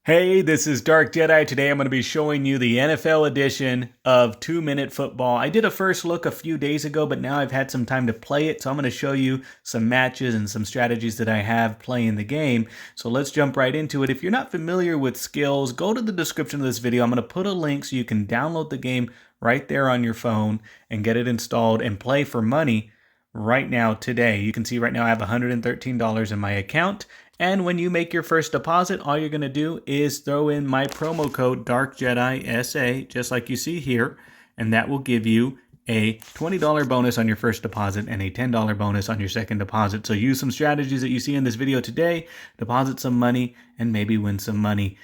Hey, this is Dark Jedi. Today I'm going to be showing you the NFL edition of 2 Minute Football. I did a first look a few days ago, but now I've had some time to play it, so I'm going to show you some matches and some strategies that I have playing the game. So let's jump right into it. If you're not familiar with Skillz, go to the description of this video. I'm going to put a link so you can download the game right there on your phone and get it installed and play for money right now today. You can see right now I have $113 in my account. And when you make your first deposit, all you're going to do is throw in my promo code DarkJediSA, just like you see here, and that will give you a $20 bonus on your first deposit and a $10 bonus on your second deposit. So use some strategies that you see in this video today, deposit some money, and maybe win some money.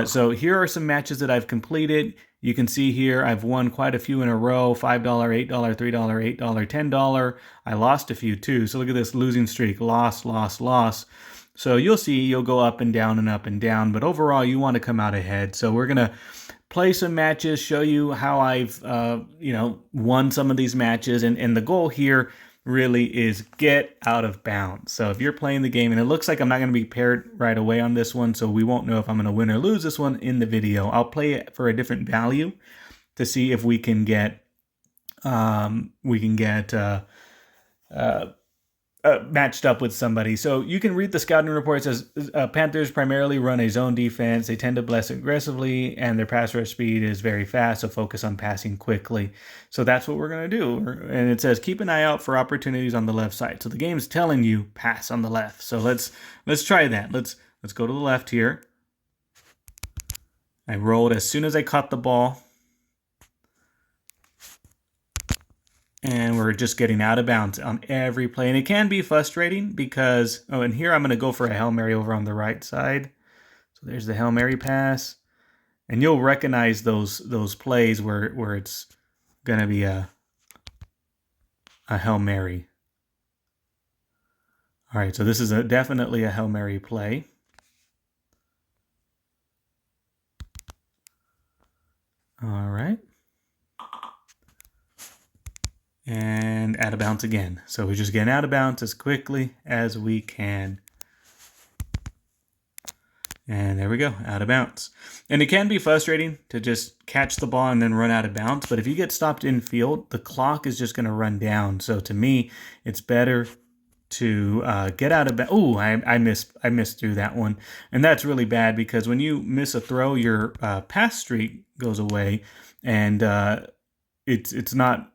So here are some matches that I've completed. You can see here I've won quite a few in a row, $5, $8, $3, $8, $10. I lost a few too. So look at this losing streak, loss, loss, loss. So you'll see you'll go up and down and up and down, but overall you want to come out ahead. So we're going to play some matches, show you how I've won some of these matches, and the goal here really is get out of bounds. So if you're playing the game, and it looks like I'm not going to be paired right away on this one, so we won't know if I'm going to win or lose this one in the video. I'll play it for a different value to see if we can get matched up with somebody. So you can read the scouting report. It says Panthers primarily run a zone defense. They tend to blitz aggressively, and their pass rush speed is very fast, so focus on passing quickly. So that's what we're going to do. And it says keep an eye out for opportunities on the left side. So the game's telling you pass on the left. So let's try that. Let's go to the left here. I rolled as soon as I caught the ball. And we're just getting out of bounds on every play. And it can be frustrating because, and here I'm going to go for a Hail Mary over on the right side. So there's the Hail Mary pass. And you'll recognize those plays where it's going to be a Hail Mary. All right, so this is definitely a Hail Mary play. All right. And out of bounds again. So we're just getting out of bounds as quickly as we can. And there we go, out of bounds. And it can be frustrating to just catch the ball and then run out of bounds. But if you get stopped in field, the clock is just going to run down. So to me, it's better to get out of bounds. Oh, I missed through that one. And that's really bad because when you miss a throw, your pass streak goes away. And it's not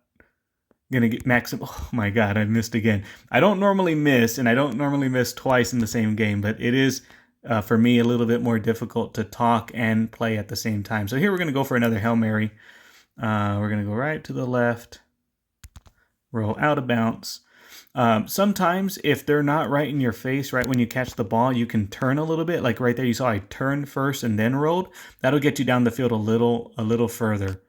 gonna get maximum. Oh my god, I missed again. I don't normally miss, and I don't normally miss twice in the same game, but it is for me a little bit more difficult to talk and play at the same time. So here we're gonna go for another Hail Mary. We're gonna go right to the left, roll out of bounds. Sometimes if they're not right in your face, right when you catch the ball, you can turn a little bit. Like right there, you saw I turned first and then rolled. That'll get you down the field a little further.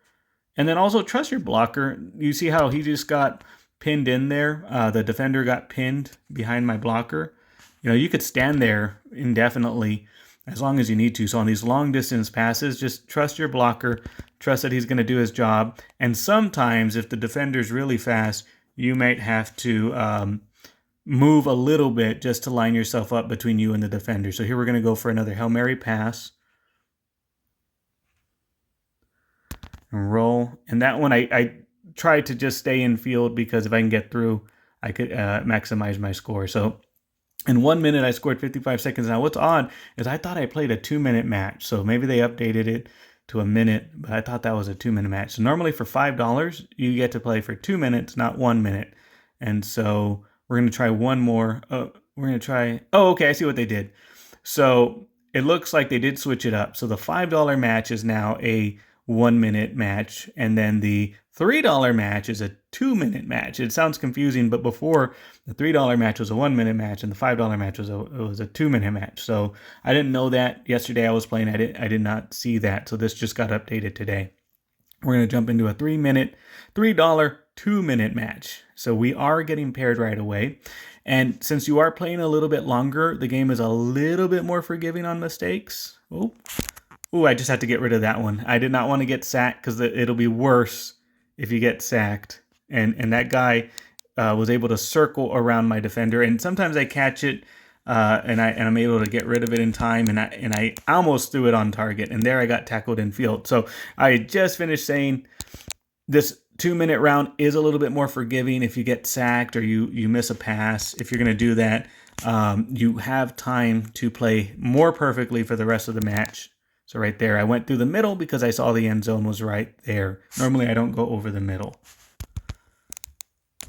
And then also trust your blocker. You see how he just got pinned in there? The defender got pinned behind my blocker. You could stand there indefinitely as long as you need to. So on these long distance passes, just trust your blocker. Trust that he's going to do his job. And sometimes if the defender's really fast, you might have to move a little bit just to line yourself up between you and the defender. So here we're going to go for another Hail Mary pass. And roll. And that one I tried to just stay in field because if I can get through, I could maximize my score. So in 1 minute, I scored 55 seconds. Now what's odd is I thought I played a 2-minute match. So maybe they updated it to a minute, but I thought that was a 2-minute match. So normally for $5, you get to play for 2 minutes, not 1 minute. And so we're going to try one more. We're going to try. Oh, okay. I see what they did. So it looks like they did switch it up. So the $5 match is now a 1-minute match, and then the $3 match is a 2-minute match. It sounds confusing, but before the $3 match was a 1-minute match, and the $5 match was a 2-minute match. So I didn't know that. Yesterday I was playing. I did not see that. So this just got updated today. We're going to jump into a $3 2-minute match. So we are getting paired right away. And since you are playing a little bit longer, the game is a little bit more forgiving on mistakes. Oh, I just had to get rid of that one. I did not want to get sacked because it'll be worse if you get sacked. And that guy was able to circle around my defender. And sometimes I catch it and I'm able to get rid of it in time, and I almost threw it on target, and there I got tackled in field. So I just finished saying this 2-minute round is a little bit more forgiving if you get sacked or you miss a pass. If you're going to do that, you have time to play more perfectly for the rest of the match. So right there, I went through the middle because I saw the end zone was right there. Normally, I don't go over the middle.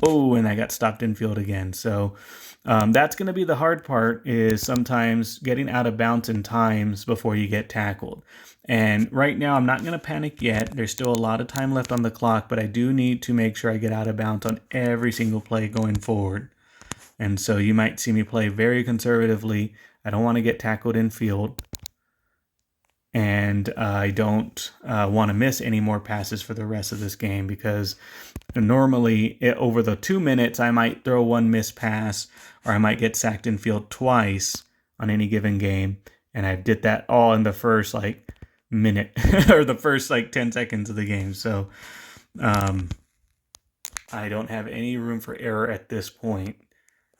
Oh, and I got stopped in field again. So that's going to be the hard part, is sometimes getting out of bounds in times before you get tackled. And right now, I'm not going to panic yet. There's still a lot of time left on the clock, but I do need to make sure I get out of bounds on every single play going forward. And so you might see me play very conservatively. I don't want to get tackled in field. And I don't want to miss any more passes for the rest of this game, because normally over the 2 minutes, I might throw one missed pass, or I might get sacked in field twice on any given game. And I did that all in the first minute or the first 10 seconds of the game. So I don't have any room for error at this point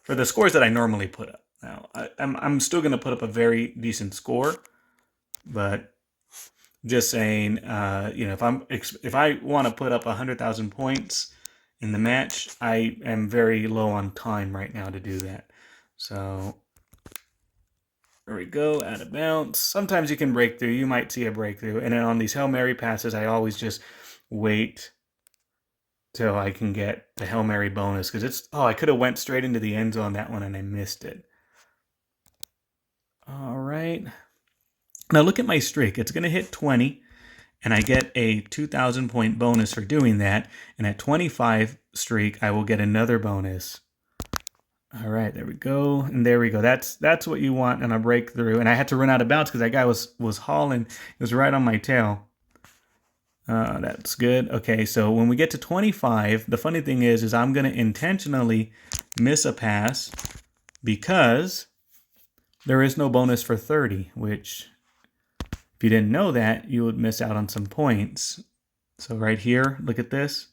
for the scores that I normally put up. Now, I'm still going to put up a very decent score, but just saying, if I want to put up 100,000 points in the match, I am very low on time right now to do that. So there we go, out of bounds. Sometimes you can break through. You might see a breakthrough. And then on these Hail Mary passes, I always just wait till I can get the Hail Mary bonus, because I could have went straight into the end zone that one and I missed it. All right. Now look at my streak. It's going to hit 20, and I get a 2,000 point bonus for doing that. And at 25 streak, I will get another bonus. All right, there we go. And there we go. That's what you want on a breakthrough. And I had to run out of bounds because that guy was hauling. It was right on my tail. That's good. Okay, so when we get to 25, the funny thing is I'm going to intentionally miss a pass because there is no bonus for 30, which, if you didn't know that, you would miss out on some points. So right here, look at this.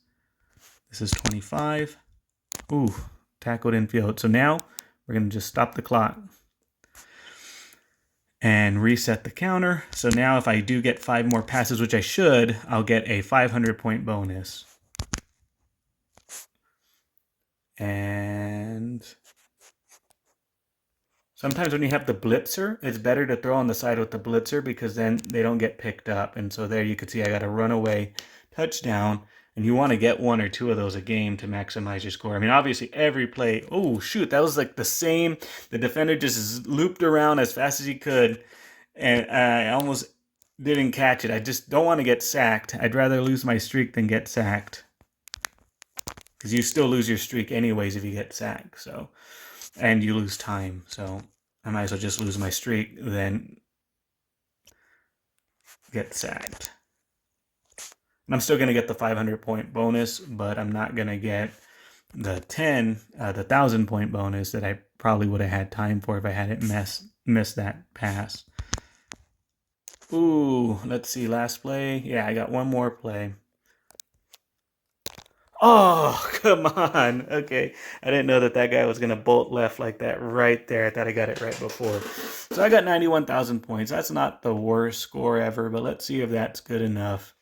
This is 25. Ooh, tackled in field. So now we're going to just stop the clock and reset the counter. So now if I do get 5 more passes, which I should, I'll get a 500 point bonus. And sometimes when you have the blitzer, it's better to throw on the side with the blitzer, because then they don't get picked up. And so there you can see I got a runaway touchdown. And you want to get 1 or 2 of those a game to maximize your score. I mean, obviously, every play... Oh, shoot, that was the same. The defender just looped around as fast as he could, and I almost didn't catch it. I just don't want to get sacked. I'd rather lose my streak than get sacked, because you still lose your streak anyways if you get sacked. So, and you lose time. So I might as well just lose my streak than get sacked. And I'm still going to get the 500 point bonus, but I'm not going to get the 1,000 point bonus that I probably would have had time for if I hadn't missed that pass. Ooh, let's see, last play. Yeah, I got one more play. Oh, come on. Okay, I didn't know that guy was going to bolt left like that right there. I thought I got it right before. So I got 91,000 points. That's not the worst score ever, but let's see if that's good enough.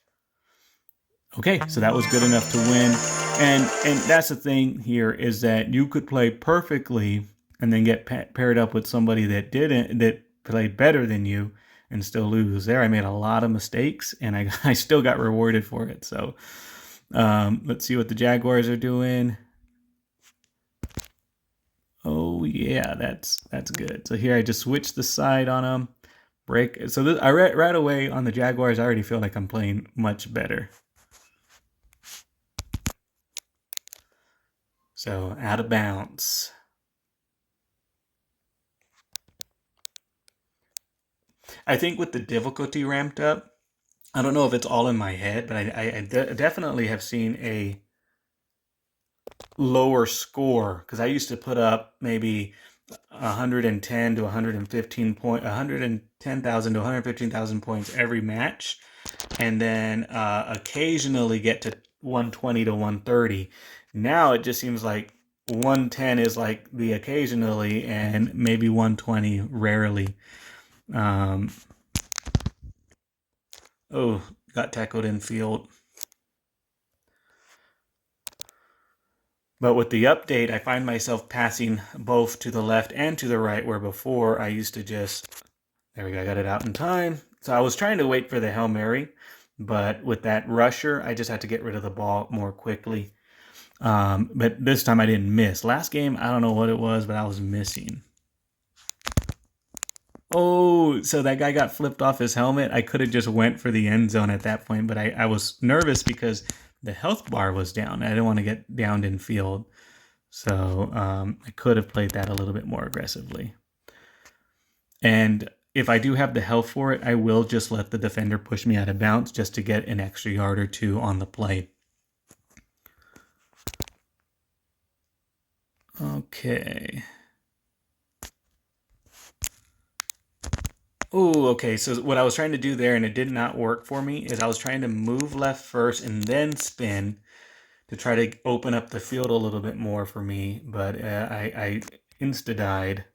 Okay, so that was good enough to win. And that's the thing here, is that you could play perfectly and then get paired up with somebody that played better than you and still lose. There, I made a lot of mistakes, and I still got rewarded for it. So let's see what the Jaguars are doing. Oh yeah, that's good. So here I just switched the side on them. Break. So this, right away on the Jaguars, I already feel like I'm playing much better. So out of bounds. I think with the difficulty ramped up, I don't know if it's all in my head, but I definitely have seen a lower score, because I used to put up maybe 110 to 115 point, 110,000 to 115,000 points every match, and then occasionally get to 120 to 130. Now it just seems like 110 is like the occasionally, and maybe 120 rarely. Um, oh, got tackled in field. But with the update, I find myself passing both to the left and to the right, where before I used to just, there we go, I got it out in time. So I was trying to wait for the Hail Mary, but with that rusher, I just had to get rid of the ball more quickly. But this time I didn't miss. Last game, I don't know what it was, but I was missing. Oh, so that guy got flipped off his helmet. I could have just went for the end zone at that point, but I was nervous because the health bar was down. I didn't want to get downed in field. So I could have played that a little bit more aggressively. And if I do have the health for it, I will just let the defender push me out of bounds just to get an extra yard or two on the play. Okay. Oh, okay. So what I was trying to do there, and it did not work for me, is I was trying to move left first and then spin to try to open up the field a little bit more for me. But I insta died.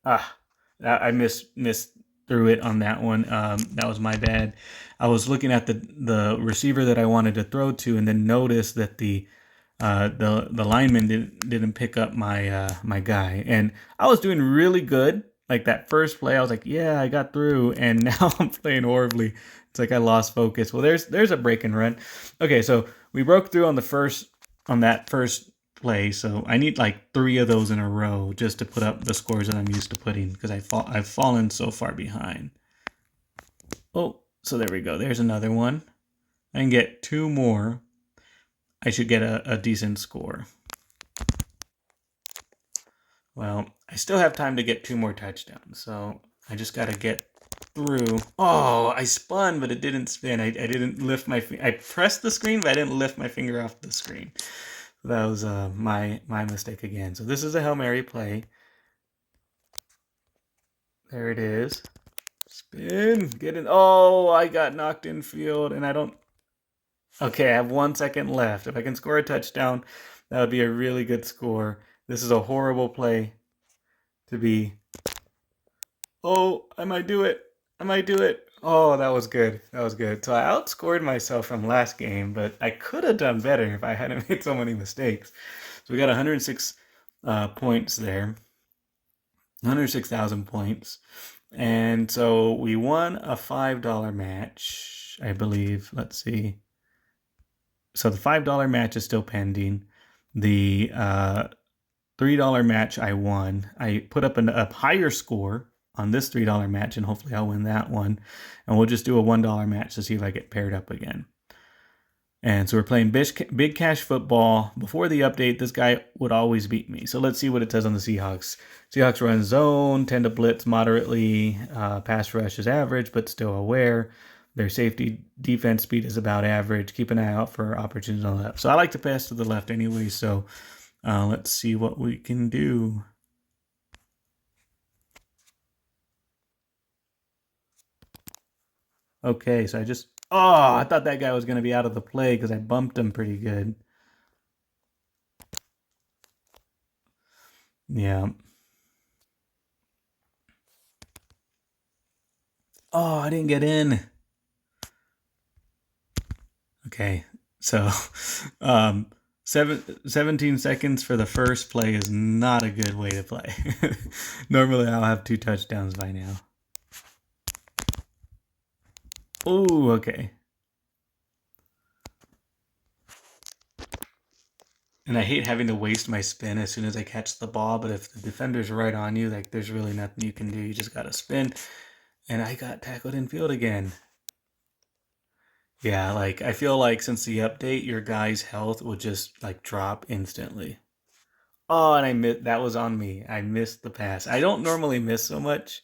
Ah, I missed through it on that one. That was my bad. I was looking at the receiver that I wanted to throw to, and then noticed that the lineman didn't pick up my guy, and I was doing really good. Like that first play, I was like, yeah, I got through, and now I'm playing horribly. It's like I lost focus. Well, there's a break and run. Okay, so we broke through on that first play, so I need like 3 of those in a row just to put up the scores that I'm used to putting because I've fallen so far behind. Oh, so there we go. There's another one. I can get 2 more. I should get a decent score. Well, I still have time to get 2 more touchdowns, so I just got to get through. Oh, I spun, but it didn't spin. I didn't lift my finger. I pressed the screen, but I didn't lift my finger off the screen. That was my mistake again. So this is a Hail Mary play. There it is. Spin. Get in. Oh, I got knocked in field, and I don't. Okay, I have 1 second left. If I can score a touchdown, that would be a really good score. This is a horrible play to be. Oh, I might do it. I might do it. Oh, that was good. That was good. So I outscored myself from last game, but I could have done better if I hadn't made so many mistakes. So we got 106 points there. 106,000 points. And so we won a $5 match, I believe. Let's see. So the $5 match is still pending. The $3 match I won. I put up a higher score on this $3 match, and hopefully I'll win that one. And we'll just do a $1 match to see if I get paired up again. And so we're playing Big Cash Football. Before the update, this guy would always beat me. So let's see what it says on the Seahawks. Seahawks run zone, tend to blitz moderately. Pass rush is average, but still aware. Their safety defense speed is about average. Keep an eye out for opportunities on the left. So I like to pass to the left anyway, so let's see what we can do. Okay, so I thought that guy was going to be out of the play because I bumped him pretty good. Yeah. Oh, I didn't get in. Okay, so 17 seconds for the first play is not a good way to play. Normally I'll have 2 touchdowns by now. Oh, okay. And I hate having to waste my spin as soon as I catch the ball, but if the defender's right on you, like there's really nothing you can do. You just gotta spin. And I got tackled in field again. Yeah, like I feel like since the update, your guy's health will just like drop instantly. Oh, and I missed. That was on me. I missed the pass. I don't normally miss so much,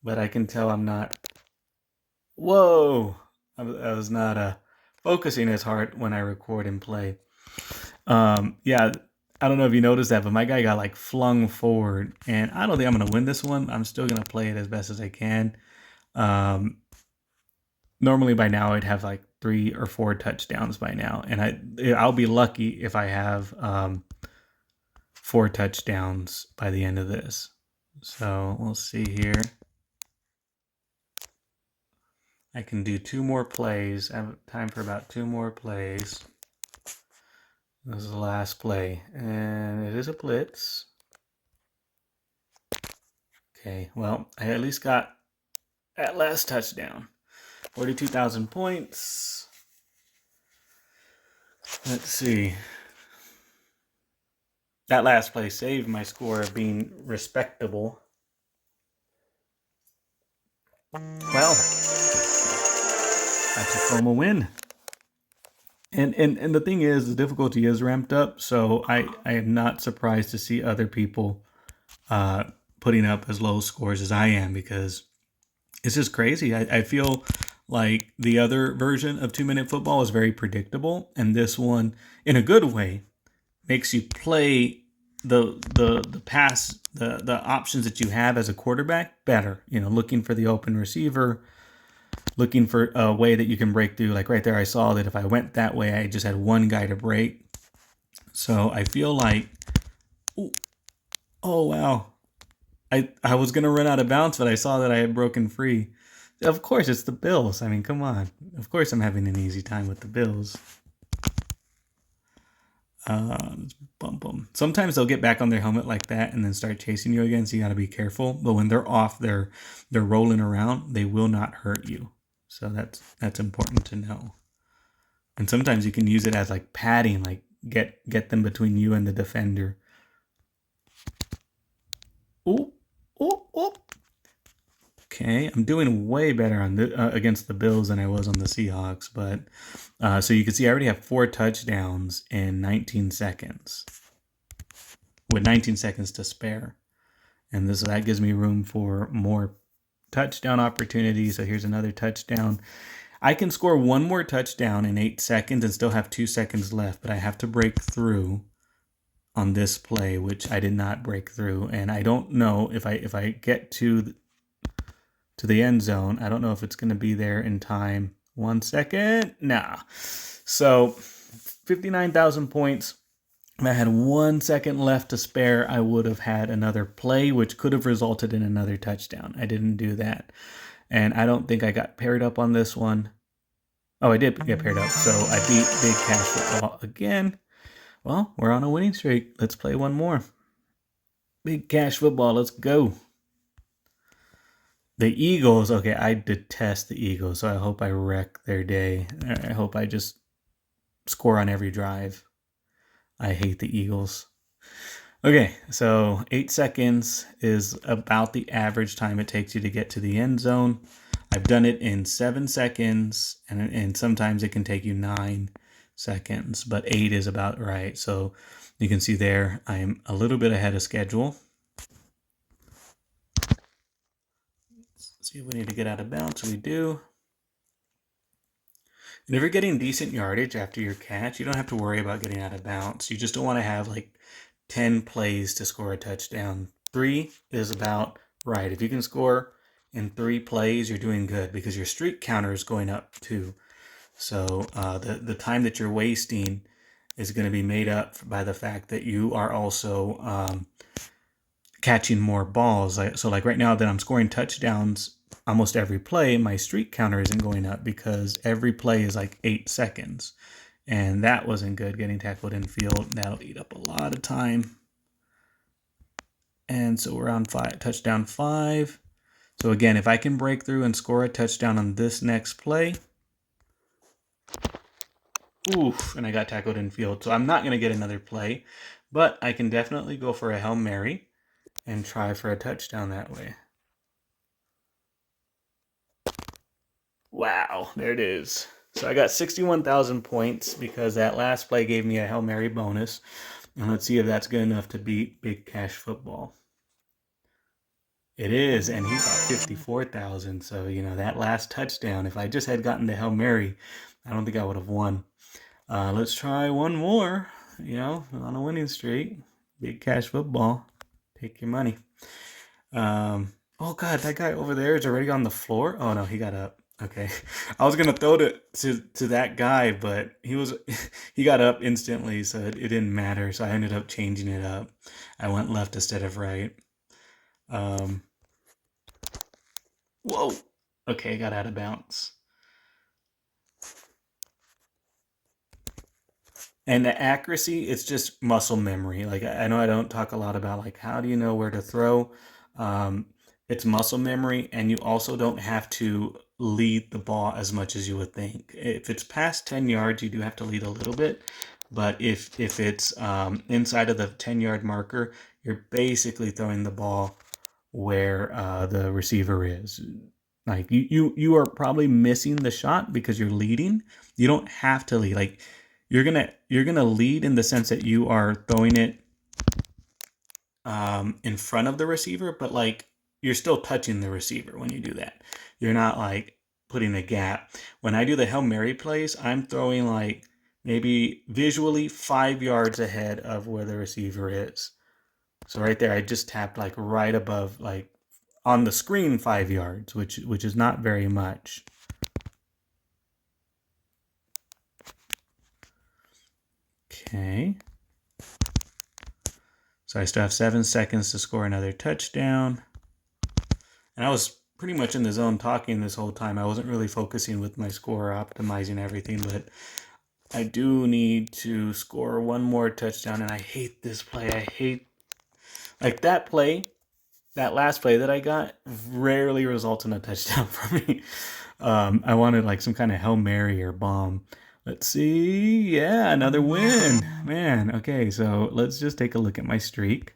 but I can tell I'm not. Whoa! I was not focusing as hard when I record and play. Yeah, I don't know if you noticed that, but my guy got like flung forward, and I don't think I'm gonna win this one. I'm still gonna play it as best as I can. Um, Normally by now I'd have like 3 or 4 touchdowns by now, and I'll be lucky if I have 4 touchdowns by the end of this. So we'll see here. I can do 2 more plays. I have time for about 2 more plays. This is the last play, and it is a blitz. Okay, well, I at least got that last touchdown. 42,000 points. Let's see. That last play saved my score of being respectable. Well, I took home a win. And the thing is, the difficulty is ramped up, so I am not surprised to see other people putting up as low scores as I am, because it's just crazy. I feel like the other version of 2-minute football is very predictable, and this one, in a good way, makes you play the pass, the options that you have as a quarterback better. You know, looking for the open receiver, looking for a way that you can break through. Like right there, I saw that if I went that way, I just had one guy to break. So I feel like, oh wow, I was gonna run out of bounds, but I saw that I had broken free. Of course, it's the Bills. I mean, come on. Of course, I'm having an easy time with the Bills. Let's bump them. Sometimes they'll get back on their helmet like that and then start chasing you again, so you got to be careful. But when they're off, they're rolling around. They will not hurt you. So that's important to know. And sometimes you can use it as like padding, like get them between you and the defender. Oh, oh, oh. Okay, I'm doing way better on against the Bills than I was on the Seahawks. But so you can see I already have 4 touchdowns in 19 seconds, with 19 seconds to spare. And that gives me room for more touchdown opportunities. So here's another touchdown. I can score 1 more touchdown in 8 seconds and still have 2 seconds left, but I have to break through on this play, which I did not break through. And I don't know if I get to the end zone, I don't know if it's going to be there in time. 1 second. Nah. So 59,000 points. If I had 1 second left to spare, I would have had another play, which could have resulted in another touchdown. I didn't do that. And I don't think I got paired up on this one. Oh, I did get paired up. So I beat Big Cash Football again. Well, we're on a winning streak. Let's play one more. Big Cash Football, let's go. The Eagles, okay, I detest the Eagles, so I hope I wreck their day. I hope I just score on every drive. I hate the Eagles. Okay, so 8 seconds is about the average time it takes you to get to the end zone. I've done it in 7 seconds, and sometimes it can take you 9 seconds, but 8 is about right. So you can see there, I'm a little bit ahead of schedule. Let's see if we need to get out of bounds. We do. And if you're getting decent yardage after your catch, you don't have to worry about getting out of bounds. You just don't want to have like 10 plays to score a touchdown. 3 is about right. If you can score in 3 plays, you're doing good, because your streak counter is going up too. So the time that you're wasting is going to be made up by the fact that you are also catching more balls. So like right now that I'm scoring touchdowns almost every play, my streak counter isn't going up because every play is like 8 seconds. And that wasn't good, getting tackled in field. That'll eat up a lot of time. And so we're on touchdown 5. So again, if I can break through and score a touchdown on this next play, oof, and I got tackled in field. So I'm not going to get another play, but I can definitely go for a Hail Mary and try for a touchdown that way. Wow, there it is. So I got 61,000 points because that last play gave me a Hail Mary bonus. And let's see if that's good enough to beat Big Cash Football. It is, and he got 54,000. So, you know, that last touchdown, if I just had gotten the Hail Mary, I don't think I would have won. Let's try one more, you know, on a winning streak. Big Cash Football. Take your money. Oh, God, that guy over there is already on the floor. Oh, no, he got up. Okay, I was gonna throw to that guy, but he got up instantly, so it didn't matter. So I ended up changing it up. I went left instead of right. Um, whoa. Okay, got out of bounds. And the accuracy, it's just muscle memory. Like I know I don't talk a lot about like how do you know where to throw. Um, it's muscle memory, and you also don't have to lead the ball as much as you would think. If it's past 10 yards, you do have to lead a little bit. But if it's inside of the 10-yard marker, you're basically throwing the ball where the receiver is. Like you are probably missing the shot because you're leading. You don't have to lead. Like you're gonna lead in the sense that you are throwing it in front of the receiver, but like you're still touching the receiver when you do that. You're not like putting a gap. When I do the Hail Mary plays, I'm throwing like maybe visually 5 yards ahead of where the receiver is. So right there, I just tapped like right above, like on the screen, 5 yards, which is not very much. Okay. So I still have 7 seconds to score another touchdown. And I was pretty much in the zone talking this whole time. I wasn't really focusing with my score, optimizing everything, but I do need to score one more touchdown. And I hate this play. I hate like that play. That last play that I got rarely results in a touchdown for me. I wanted like some kind of Hail Mary or bomb. Let's see. Yeah, another win. Man, okay, so let's just take a look at my streak.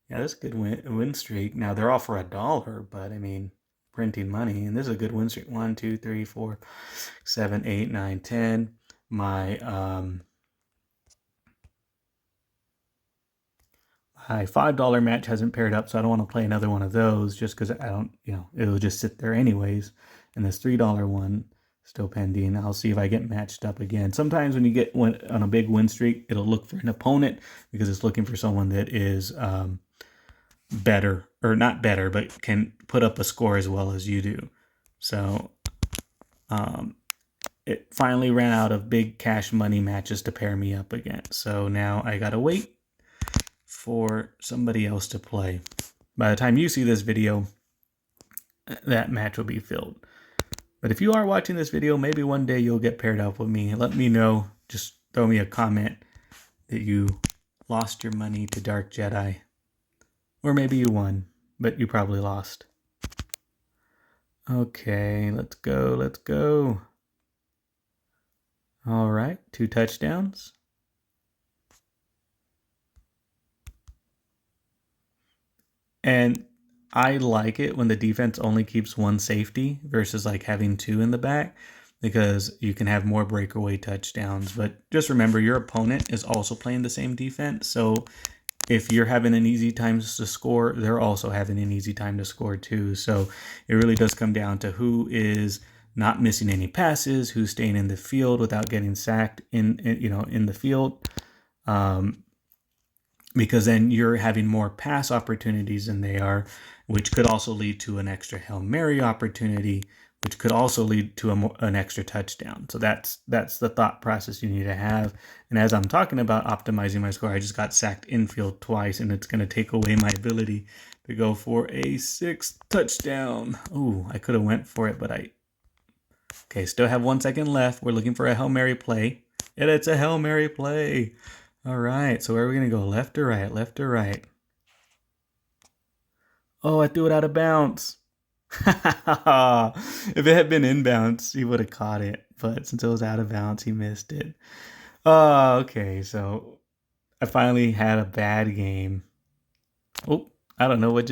Yeah, that's a good win streak. Now they're all for $1, but I mean, printing money, and this is a good win streak. 1, 2, 3, 4, 7, 8, 9, 10. My my $5 match hasn't paired up, so I don't want to play another one of those just because I don't, it'll just sit there anyways. And this $3 one still pending. I'll see if I get matched up again. Sometimes when you get on a big win streak, it'll look for an opponent because it's looking for someone that is better, or not better, but can put up a score as well as you do. So it finally ran out of big cash money matches to pair me up against. So now I gotta wait for somebody else to play. By the time you see this video, that match will be filled. But if you are watching this video, maybe one day you'll get paired up with me. Let me know. Just throw me a comment that you lost your money to Dark Jedi. Or maybe you won, but you probably lost. Okay, let's go, let's go. All right, 2 touchdowns. And I like it when the defense only keeps 1 safety versus like having 2 in the back, because you can have more breakaway touchdowns. But just remember, your opponent is also playing the same defense. So if you're having an easy time to score, they're also having an easy time to score too. So it really does come down to who is not missing any passes, who's staying in the field without getting sacked in the field. Because then you're having more pass opportunities than they are, which could also lead to an extra Hail Mary opportunity, which could also lead to an extra touchdown. So that's the thought process you need to have. And as I'm talking about optimizing my score, I just got sacked infield twice, and it's going to take away my ability to go for a 6th touchdown. Ooh, I could have went for it, but Okay, still have 1 second left. We're looking for a Hail Mary play. And it's a Hail Mary play. All right, so where are we going to go? Left or right? Left or right? Oh, I threw it out of bounds. If it had been inbounds, he would have caught it. But since it was out of bounds, he missed it. Oh, okay. So I finally had a bad game. Oh, I don't know what